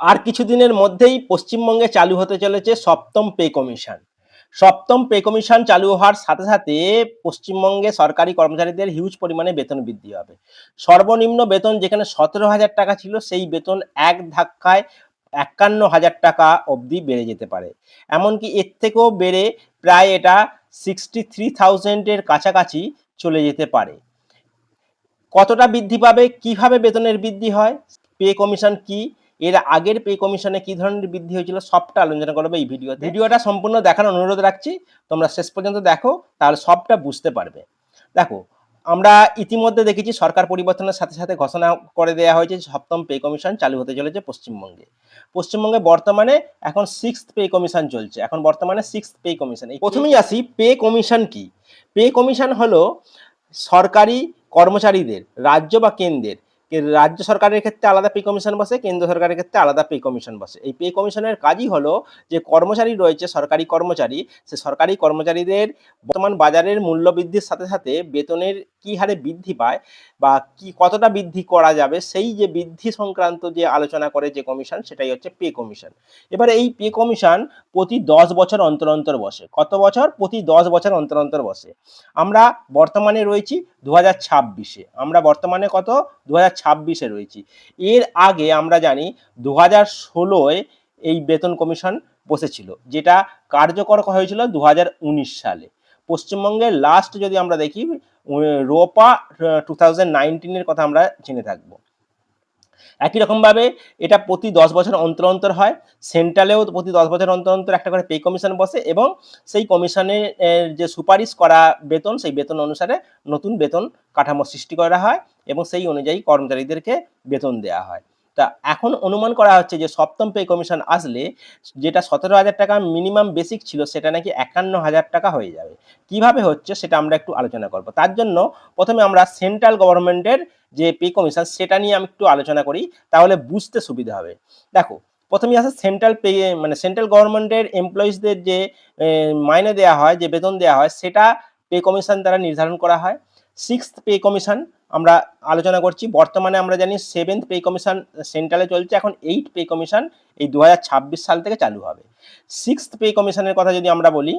আর কিছুদিনের মধ্যেই পশ্চিমবঙ্গে চালু হতে চলেছে সপ্তম পে কমিশন। সপ্তম পে কমিশন চালু হওয়ার সাথে সাথে পশ্চিমবঙ্গে সরকারি কর্মচারীদের হিউজ পরিমাণে বেতন বৃদ্ধি হবে। সর্বনিম্ন বেতন যেখানে ১৭,০০০ টাকা ছিল সেই বেতন এক ধাক্কায় ৫১,০০০ টাকা অবধি বেড়ে যেতে পারে। এমনকি এর থেকেও বেড়ে প্রায় এটা 63,000 এর কাছাকাছি চলে যেতে পারে। কতটা বৃদ্ধি পাবে, কিভাবে বেতনের বৃদ্ধি হয়, পে কমিশন কি, এর আগের পে কমিশনে কি ধরনের বৃদ্ধি হয়েছিল, সবটা আলোচনা করবে এই ভিডিওতে। ভিডিওটা সম্পূর্ণ দেখার অনুরোধ রাখছি, তোমরা শেষ পর্যন্ত দেখো, তাহলে সবটা বুঝতে পারবে। দেখো, আমরা ইতিমধ্যে দেখেছি সরকার পরিবর্তনের সাথে সাথে ঘোষণা করে দেওয়া হয়েছে সপ্তম পে কমিশন চালু হতে চলেছে পশ্চিমবঙ্গে। পশ্চিমবঙ্গে বর্তমানে এখন সিক্সথ পে কমিশন চলছে, এখন বর্তমানে সিক্সথ পে কমিশন। প্রথমেই আসি, পে কমিশন কি। পে কমিশন হলো সরকারি কর্মচারীদের, রাজ্য বা কেন্দ্রের, রাজ্য সরকারের ক্ষেত্রে আলাদা পে কমিশন বসে, কেন্দ্র সরকারের ক্ষেত্রে আলাদা পে কমিশন বসে। এই পে কমিশনের কাজই হলো যে কর্মচারী রয়েছে, সরকারি কর্মচারী, সে সরকারি কর্মচারীদের বর্তমান বাজারের মূল্য বৃদ্ধির সাথে সাথে বেতনের কি হারে বৃদ্ধি পায় বা কি কতটা বৃদ্ধি করা যাবে, সেই যে বৃদ্ধি সংক্রান্ত যে আলোচনা করে যে কমিশন, সেটাই হচ্ছে পে কমিশন। এবারে এই পে কমিশন প্রতি ১০ বছর অন্তর অন্তর বসে। কত বছর? প্রতি ১০ বছর অন্তর অন্তর বসে। আমরা বর্তমানে রয়েছি ২০২৬-এ। আমরা বর্তমানে কত? ২০২৬-এ রয়েছি। এর আগে আমরা জানি ২০১৬-এ এই বেতন কমিশন বসেছিল, যেটা কার্যকর হয়েছিল ২০১৯ সালে। পশ্চিমবঙ্গের লাস্ট যদি আমরা দেখি, রোপা 2019-এর কথা আমরা জেনে থাকবো। একই রকমভাবে এটা প্রতি ১০ বছর অন্তর অন্তর হয়। সেন্ট্রালেও প্রতি ১০ বছর অন্তর অন্তর একটা করে পে কমিশন বসে এবং সেই কমিশনের যে সুপারিশ করা বেতন, সেই বেতন অনুসারে নতুন বেতন কাঠামো সৃষ্টি করা হয় এবং সেই অনুযায়ী কর্মচারীদেরকে বেতন দেওয়া হয়। তা এখন অনুমান করা হচ্ছে যে সপ্তম পে কমিশন আসলে যেটা ১৭,০০০ টাকা মিনিমাম বেসিক ছিল, সেটা নাকি ৫১,০০০ টাকা হয়ে যাবে। কিভাবে হচ্ছে সেটা আমরা একটু আলোচনা করব। তার জন্য প্রথমে আমরা সেন্ট্রাল গভর্নমেন্টের যে পে কমিশন, সেটা নিয়ে আমি একটু আলোচনা করি, তাহলে বুঝতে সুবিধা হবে। দেখো, প্রথমেই আসে সেন্ট্রাল পে, মানে সেন্ট্রাল গভর্নমেন্টের এমপ্লয়িজদের যে মাইনে দেওয়া হয়, যে বেতন দেওয়া হয়, সেটা পে কমিশন দ্বারা নির্ধারণ করা হয়। সিক্সথ পে কমিশন আমরা আলোচনা করছি। বর্তমানে আমরা জানি সেভেন্থ পে কমিশন সেন্ট্রালে চলছে, এখন এইট পে কমিশন এই ২০২৬ সাল থেকে চালু হবে। সিক্সথ পে কমিশনের কথা যদি আমরা বলি,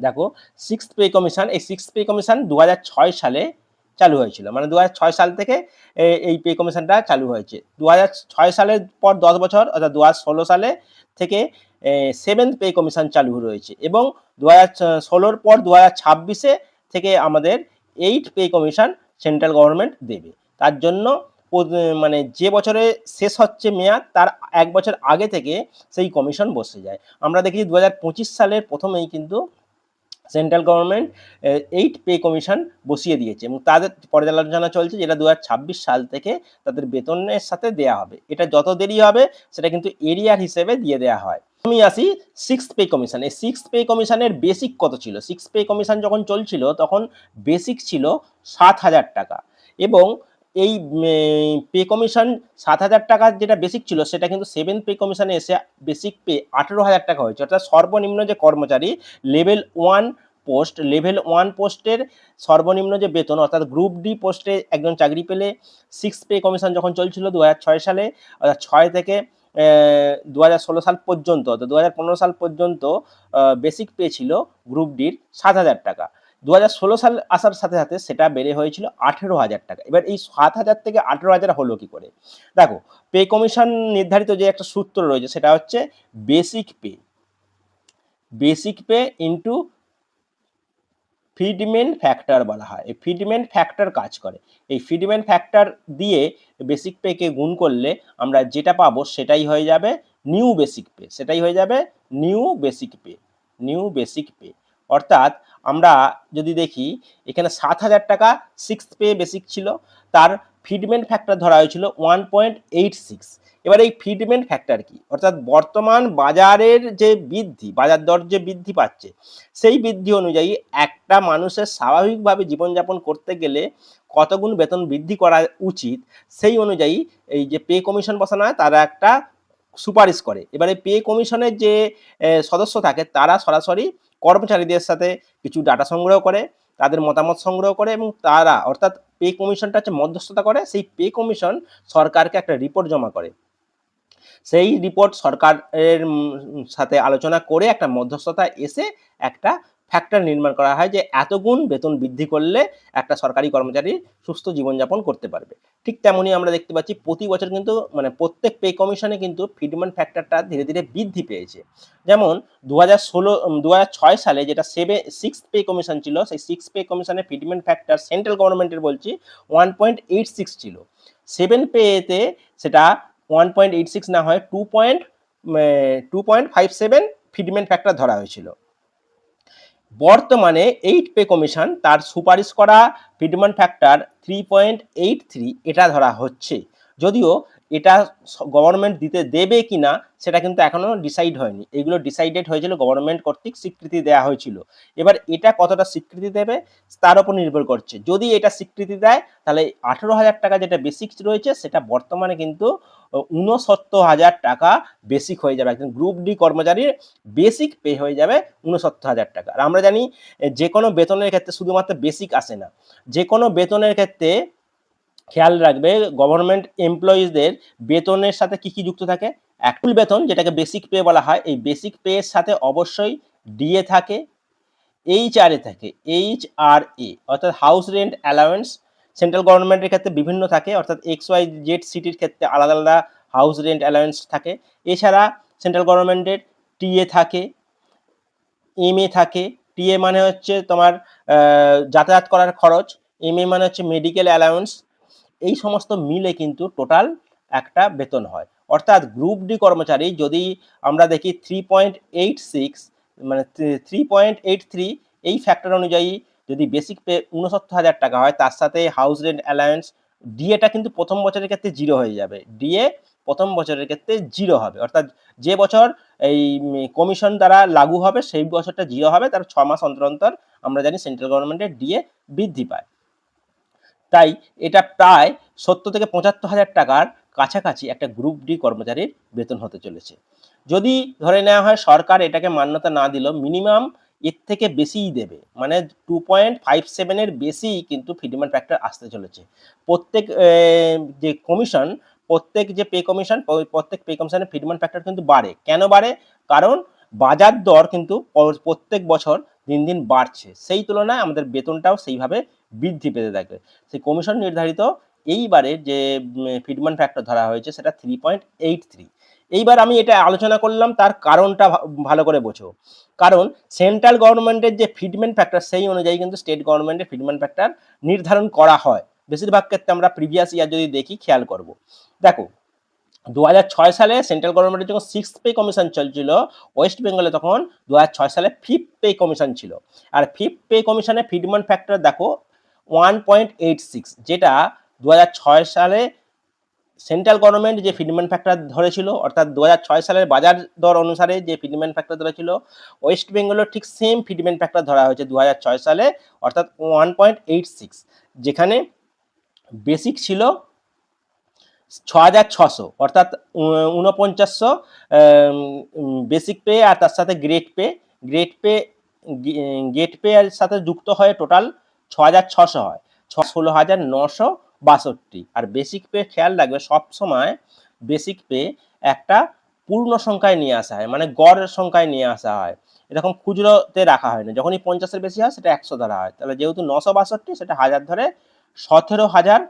দেখো, সিক্সথ পে কমিশন, এই সিক্সথ পে কমিশন ২০০৬ সালে চালু হয়েছিল, মানে ২০০৬ সাল থেকে এই পে কমিশনটা চালু হয়েছে। ২০০৬ সালের পর ১০ বছর, অর্থাৎ ২০১৬ সালে থেকে সেভেন্থ পে কমিশন চালু রয়েছে এবং ২০১৬-র পর ২০২৬-এ থেকে আমাদের eight pay commission central government দেবে। তার জন্য মানে যে বছরে শেষ হচ্ছে মেয়াদ, তার এক বছর আগে থেকে সেই কমিশন বসে যায়। আমরা দেখি ২০২৫ সালের প্রথমেই কিন্তু central government eight pay commission বসিয়ে দিয়েছে এবং তাদের পর্যালোচনা চলছে, যেটা ২০২৬ সাল থেকে তাদের বেতনের সাথে দেয়া হবে। এটা যত দেরি হবে সেটা কিন্তু এরিয়ার হিসেবে দিয়ে দেওয়া হয়। আমি আসি সিক্সথ পে কমিশন। এই সিক্সথ পে কমিশনের বেসিক কত ছিল? সিক্স পে কমিশন যখন চলছিল তখন বেসিক ছিল ৭,০০০ টাকা এবং এই পে কমিশন ৭,০০০ টাকা যেটা বেসিক ছিল, সেটা কিন্তু সেভেন্থ পে কমিশনে এসে বেসিক পে ১৮,০০০ টাকা হয়েছে। অর্থাৎ সর্বনিম্ন যে কর্মচারী level one post, level one পোস্টের সর্বনিম্ন যে বেতন, অর্থাৎ গ্রুপ ডি পোস্টে একজন চাকরি পেলে সিক্স পে কমিশন যখন চলছিল ২০০৬ সালে, অর্থাৎ ৬ থেকে ২০১৬ সাল পর্যন্ত, অর্থাৎ ২০১৫ সাল পর্যন্ত বেসিক পে ছিল গ্রুপ ডির ৭,০০০ টাকা। ২০১৬ সাল আসার সাথে সাথে সেটা বেড়ে হয়েছিল ১৮,০০০ টাকা। এবার এই ৭,০০০ থেকে ১৮,০০০ হলো কি করে? দেখো, পে কমিশন নির্ধারিত যে একটা সূত্র রয়েছে, সেটা হচ্ছে basic pay, basic pay into fitment factor বলা হয়। এই ফিডমেন্ট ফ্যাক্টর কাজ করে। এই ফিডমেন্ট ফ্যাক্টর দিয়ে বেসিক পেকে গুণ করলে আমরা যেটা পাবো সেটাই হয়ে যাবে নিউ বেসিক পে, সেটাই হয়ে যাবে new basic pay, new basic pay. অর্থাৎ আমরা যদি দেখি, এখানে ৭,০০০ টাকা সিক্স পে বেসিক ছিল, তার ফিডমেন্ট ফ্যাক্টর ধরা হয়েছিল 1.86। এবার এই ফিডমেন্ট ফ্যাক্টর কি? অর্থাৎ বর্তমান বাজারের যে বৃদ্ধি, বাজার দর যে বৃদ্ধি পাচ্ছে, সেই বৃদ্ধি অনুযায়ী একটা মানুষের স্বাভাবিকভাবে জীবনযাপন করতে গেলে কত গুণ বেতন বৃদ্ধি করা উচিত, সেই অনুযায়ী এই যে পে কমিশন বসানো হয়, তারা একটা সুপারিশ করে। এবারে পে কমিশনের যে সদস্য থাকে, তারা সরাসরি কর্মচারীদের সাথে কিছু ডাটা সংগ্রহ করে, তাদের মতামত সংগ্রহ করে এবং তারা, অর্থাৎ পে কমিশনটা হচ্ছে মধ্যস্থতা করে, সেই পে কমিশন সরকারকে একটা রিপোর্ট জমা করে। সেই রিপোর্ট সরকারের সাথে আলোচনা করে একটা মধ্যস্থতা এসে একটা ফ্যাক্টর নির্মাণ করা হয় যে এত গুণ বেতন বৃদ্ধি করলে একটা সরকারি কর্মচারী সুস্থ জীবনযাপন করতে পারবে। ঠিক তেমনই আমরা দেখতে পাচ্ছি প্রতি বছর কিন্তু মানে প্রত্যেক পে কমিশনে কিন্তু ফিটমেন্ট ফ্যাক্টরটা ধীরে ধীরে বৃদ্ধি পেয়েছে। যেমন 2006 সালে যেটা সিক্স পে কমিশন ছিল, সেই সিক্স পে কমিশনের ফিটমেন্ট ফ্যাক্টর সেন্ট্রাল গভর্নমেন্টের বলছি 1.86 ছিল। 7 পেতে সেটা 1.86 না হয় 2.57 ফিটমেন্ট ফ্যাক্টর ধরা হয়েছিল। বর্তমানে 8 পে কমিশন তার সুপারিশ করা ফিটমেন্ট ফ্যাক্টর 3.83 এটা ধরা হচ্ছে। যদিও এটা গভর্নমেন্ট দিতে দেবে কিনা সেটা কিন্তু এখনো ডিসাইড হয়নি। এগুলো ডিসাইডেড হয়েছিল গভর্নমেন্ট কর্তৃক, স্বীকৃতি দেওয়া হয়েছিল। এবার এটা কতটা স্বীকৃতি দেবে তার উপর নির্ভর করছে। যদি এটা স্বীকৃতি দেয় তাহলে 18,000 টাকা যেটা বেসিক রয়েছে সেটা বর্তমানে কিন্তু 69,000 টাকা বেসিক হয়ে যাবে। একজন গ্রুপ ডি কর্মচারীর বেসিক পে হয়ে যাবে 69,000 টাকা। আর আমরা জানি যে কোনো বেতনের ক্ষেত্রে শুধুমাত্র বেসিক আসে না, যে কোনো বেতনের ক্ষেত্রে খেয়াল রাখবে গভর্নমেন্ট এমপ্লয়িজদের বেতনের সাথে কি কি যুক্ত থাকে। অ্যাকচুয়াল বেতন যেটাকে বেসিক পে বলা হয়, এই বেসিক পে এর সাথে অবশ্যই ডিএ থাকে, এইচআরএ থাকে, এইচআরএ অর্থাৎ হাউস রেন্ট অ্যালাওয়েন্স সেন্ট্রাল গভর্নমেন্টের ক্ষেত্রে বিভিন্ন থাকে, অর্থাৎ XYZ সিটির ক্ষেত্রে আলাদা আলাদা হাউস রেন্ট অ্যালাওয়েন্স থাকে। এছাড়া সেন্ট্রাল গভর্নমেন্টের টিএ থাকে, এমএ থাকে। টিএ মানে হচ্ছে তোমার যাতায়াত করার খরচ, এমএ মানে হচ্ছে মেডিকেল অ্যালাউন্স। এই সমস্ত মিলে কিন্তু টোটাল একটা বেতন হয়। অর্থাৎ গ্রুপ ডি কর্মচারী যদি আমরা দেখি 3.86 মানে 3.83 এই ফ্যাক্টর অনুযায়ী যদি বেসিক পে 69,000 টাকা হয়, তার সাথে হাউস রেন্ট অ্যালায়েন্স, ডিএটা কিন্তু প্রথম বছরের ক্ষেত্রে জিরো হয়ে যাবে। ডিএ প্রথম বছরের ক্ষেত্রে জিরো হবে, অর্থাৎ যে বছর এই কমিশন দ্বারা লাগু হবে সেই বছরটা জিরো হবে, তার 6 মাস অন্তর অন্তর আমরা জানি সেন্ট্রাল গভর্নমেন্টের ডিএ বৃদ্ধি পায়। তাই এটা প্রায় 70 থেকে 75,000 টাকার কাছাকাছি একটা গ্রুপ ডি কর্মচারীর বেতন হতে চলেছে। যদি ধরে নেওয়া হয় সরকার এটাকে মান্যতা না দিলেও মিনিমাম এর থেকে বেশিই দেবে, মানে 2.57 এর বেশি কিন্তু ফিটমেন্ট ফ্যাক্টর আসতে চলেছে। প্রত্যেক যে কমিশন, প্রত্যেক যে পে কমিশন, প্রত্যেক পে কমিশনের ফিটমেন্ট ফ্যাক্টর কিন্তু বাড়ে। কেন বাড়ে? কারণ বাজার দর কিন্তু প্রত্যেক বছর দিন দিন বাড়ছে, সেই তুলনায় আমাদের বেতনটাও সেইভাবে বৃদ্ধি পেতে থাকে। সেই কমিশন নির্ধারিত এইবারের যে ফিটমেন্ট ফ্যাক্টর ধরা হয়েছে সেটা 3.83। এইবার আমি এটা আলোচনা করলাম, তার কারণটা ভালো করে বোঝো। কারণ সেন্ট্রাল গভর্নমেন্টের যে ফিটমেন্ট ফ্যাক্টর সেই অনুযায়ী কিন্তু স্টেট গভর্নমেন্টের ফিটমেন্ট ফ্যাক্টর নির্ধারণ করা হয়। বেশিরভাগ ক্ষেত্রে আমরা প্রিভিয়াস ইয়ার যদি দেখি খেয়াল করব। দেখো 2006 সালে সেন্ট্রাল গভর্নমেন্টের যখন সিক্স পে কমিশন চলছিল ওয়েস্ট বেঙ্গলে, তখন 2006 সালে ফিফথ পে কমিশন ছিল। আর ফিফথ পে কমিশনের ফিটমেন্ট ফ্যাক্টর দেখো 1.86, যেটা 2006 সালে সেন্ট্রাল গভর্নমেন্ট যে ফিটমেন্ট ফ্যাক্টর ধরেছিল, অর্থাৎ 2006 সালের বাজার দর অনুসারে যে ফিটমেন্ট ফ্যাক্টর ধরেছিল, ওয়েস্ট বেঙ্গলের ঠিক সেম ফিটমেন্ট ফ্যাক্টর ধরা হয়েছে 2006 সালে, অর্থাৎ 1.86, যেখানে বেসিক ছিল 6,600, অর্থাৎ 4900 বেসিক পে, আর তার সাথে গ্রেড পে এর সাথে যুক্ত হয়ে টোটাল 6,600 হয়, 16,962। আর বেসিক পে খেয়াল রাখবে সবসময় বেসিক পে একটা পূর্ণ সংখ্যায় নিয়ে আসা হয়, মানে গড় সংখ্যায় নিয়ে আসা হয়, এরকম খুচরোতে রাখা হয় না। যখনই 50-এর বেশি হয় সেটা 100 ধরা হয়। তাহলে যেহেতু 962 সেটা হাজার ধরে 17,000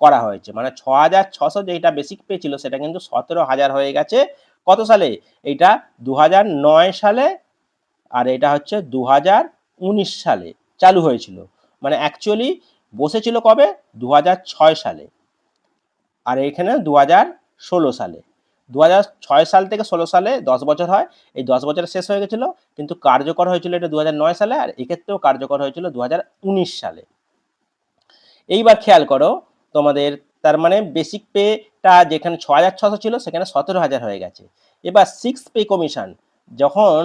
করা হয়েছে, মানে 6,600 যেটা বেসিক পে ছিল সেটা কিন্তু 17,000 হয়ে গেছে। কত সালে? এইটা 2009 সালে, আর এটা হচ্ছে 2019 সালে চালু হয়েছিল। মানে অ্যাকচুয়ালি বসেছিল কবে? 2006 সালে, আর এখানে 2016 সালে। 2006 সাল থেকে 16 সালে 10 বছর হয়, এই 10 বছরে শেষ হয়ে গেছিল, কিন্তু কার্যকর হয়েছিল এটা 2009 সালে, আর এক্ষেত্রেও কার্যকর হয়েছিল 2019 সালে। এইবার খেয়াল করো তোমাদের, তার মানে বেসিক পেটা যেখানে 6,600 ছিল সেখানে 17,000 হয়ে গেছে। এবার সিক্স পে কমিশন, যখন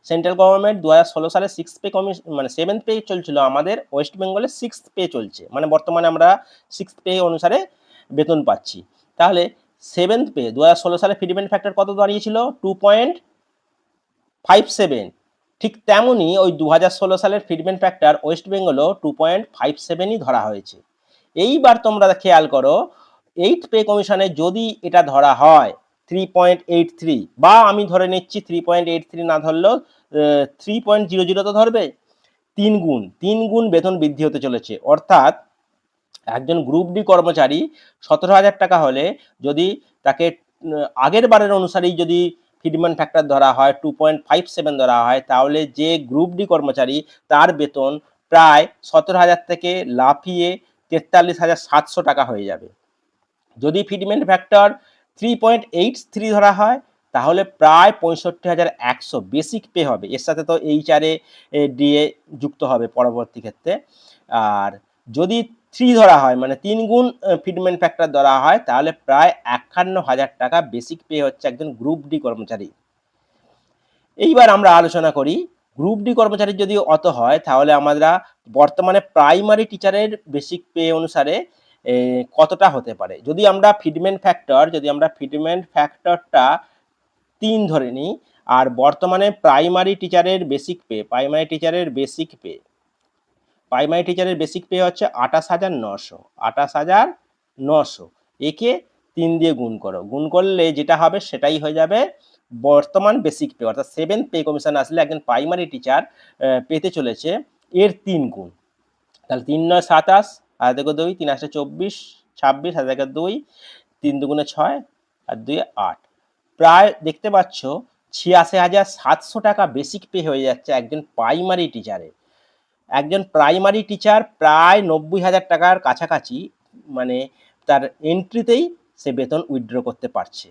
সেন্ট্রাল গভর্নমেন্ট 2016 সালে সিক্স পে কমিশন মানে সেভেন্থ পে চলছিল, আমাদের ওয়েস্ট বেঙ্গলে সিক্স পে চলছে, মানে বর্তমানে আমরা সিক্স পে অনুসারে বেতন পাচ্ছি। তাহলে সেভেন্থ পে 2016 সালে ফিটমেন্ট ফ্যাক্টর কত দাঁড়িয়েছিল? 2.57। ঠিক তেমনই ওই 2016 সালের ফিটমেন্ট ফ্যাক্টর ওয়েস্ট বেঙ্গলও 2.57ই ধরা হয়েছে। এইবার তোমরা খেয়াল করো, এইট পে কমিশনে যদি এটা ধরা হয় 3.83 বা আমি ধরে নিচ্ছি 3.83 না ধরলেও 3.00 তো ধরবে। 3 গুণ বেতন বৃদ্ধি হতে চলেছে। অর্থাৎ একজন গ্রুপ ডি কর্মচারী 17,000 টাকা হলে যদি তাকে আগের বারের অনুসারেই যদি ফিডম্যান ফ্যাক্টর ধরা হয় 2.57 ধরা হয়, তাহলে যে গ্রুপ ডি কর্মচারী তার বেতন প্রায় 17,000 থেকে লাফিয়ে 43,700 টাকা হয়ে যাবে। যদি ফিডম্যান ফ্যাক্টর 3.83 ধরা হয় তাহলে প্রায় 65,100 বেসিক পে হবে। এর সাথে তো HR ডিএ যুক্ত হবে পরবর্তী ক্ষেত্রে। আর যদি 3 ধরা হয় মানে 3 গুণ ফিডম্যান ফ্যাক্টর ধরা হয় তাহলে প্রায় 51,000 টাকা বেসিক পে হচ্ছে একজন গ্রুপ ডি কর্মচারী। এইবার আমরা আলোচনা করি গ্রুপ ডি কর্মচারীর যদি অত হয় তাহলে আমরা বর্তমানে প্রাইমারি টিচারের বেসিক পে অনুসারে কতটা হতে পারে। যদি আমরা ফিডম্যান ফ্যাক্টরটা 3 ধরে নিই আর বর্তমানে প্রাইমারি টিচারের বেসিক পে হচ্ছে 28,900 একে 3 দিয়ে গুণ করো, গুণ করলে যেটা হবে সেটাই হয়ে যাবে বর্তমান বেসিক পে। অর্থাৎ 7th পে কমিশন আসলে একজন প্রাইমারি টিচার পেতে চলেছে এর 3 গুণ। তাহলে 3 9 27 আর দেখো 2 3 8 24 26 আর দেখো 2 3 দুগুণে 6 আর 2 8 প্রায় দেখতে পাচ্ছ 86,700 টাকা বেসিক পে হয়ে যাচ্ছে একজন প্রাইমারি টিচারের। একজন প্রাইমারি টিচার প্রায় 90,000 টাকার কাছাকাছি মানে তার এন্ট্রিতেই সে বেতন উইথড্র করতে পারছে।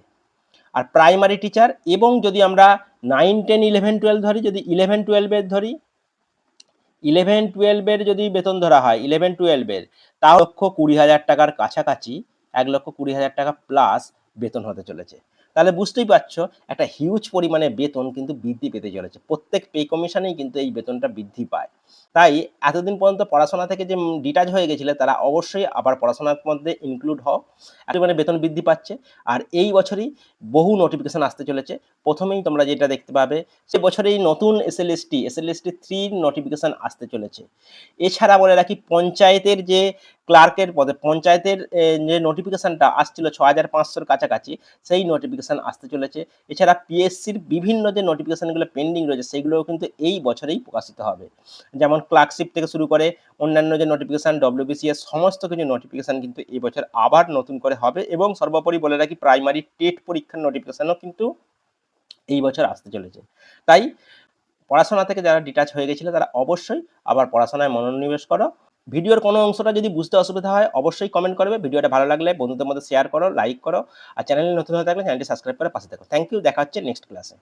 আর প্রাইমারি টিচার এবং যদি আমরা 9 10 11 12 ধরি, যদি 11 12 এর ধরি 11 12 এর যদি বেতন ধরা হয় 11 12 এর তাও 1,20,000 টাকার কাছাকাছি 1,20,000 টাকা প্লাস বেতন হতে চলেছে। তাহলে বুঝতেই পারছো একটা হিউজ পরিমাণে বেতন কিন্তু বৃদ্ধি পেতে চলেছে। প্রত্যেক পে কমিশনেই কিন্তু এই বেতনটা বৃদ্ধি পায়। তাই এতদিন পর্যন্ত পড়াশোনা থেকে যে ডিটাচ হয়ে গেছিলে তারা অবশ্যই আবার পড়াশোনার মধ্যে ইনক্লুড হও। এত পরিমাণে বেতন বৃদ্ধি পাচ্ছে। আর এই বছরই বহু নোটিফিকেশন আসতে চলেছে। প্রথমেই তোমরা যেটা দেখতে পাবে সে বছরেই নতুন SLST 3 নোটিফিকেশন আসতে চলেছে। এছাড়া বলে রাখি পঞ্চায়েতের যে ক্লার্কের পদে পঞ্চায়েতের যে নোটিফিকেশনটা আসছিল 6,500-র কাছাকাছি সেই নোটিফিকেশন আসতে চলেছে। এছাড়া PSCর বিভিন্ন যে নোটিফিকেশনগুলো পেন্ডিং রয়েছে সেগুলোও কিন্তু এই বছরেই প্রকাশিত হবে। যেমন ক্লার্কশিপ থেকে শুরু করে অন্যান্য যে নোটিফিকেশন WBCS সমস্ত কিছু নোটিফিকেশন কিন্তু এই বছর আবার নতুন করে হবে এবং সর্বোপরি বলে রাখি প্রাইমারি টেট পরীক্ষার নোটিফিকেশনও কিন্তু এই বছর আসতে চলেছে। তাই পড়াশোনা থেকে যারা ডিটাচ হয়ে গেছিল তারা অবশ্যই আবার পড়াশোনায় মনোনিবেশ করো। ভিডিওর কোনো অংশটা যদি বুঝতে অসুবিধা হয় অবশ্যই কমেন্ট করবে। ভিডিওটা ভালো লাগলে বন্ধুদের মধ্যে শেয়ার করো, লাইক করো আর চ্যানেলে নতুন হয়ে থাকলে চ্যানেলটি সাবস্ক্রাইব করে পাশে থাকো। থ্যাংক ইউ, দেখা হচ্ছে নেক্সট ক্লাসে।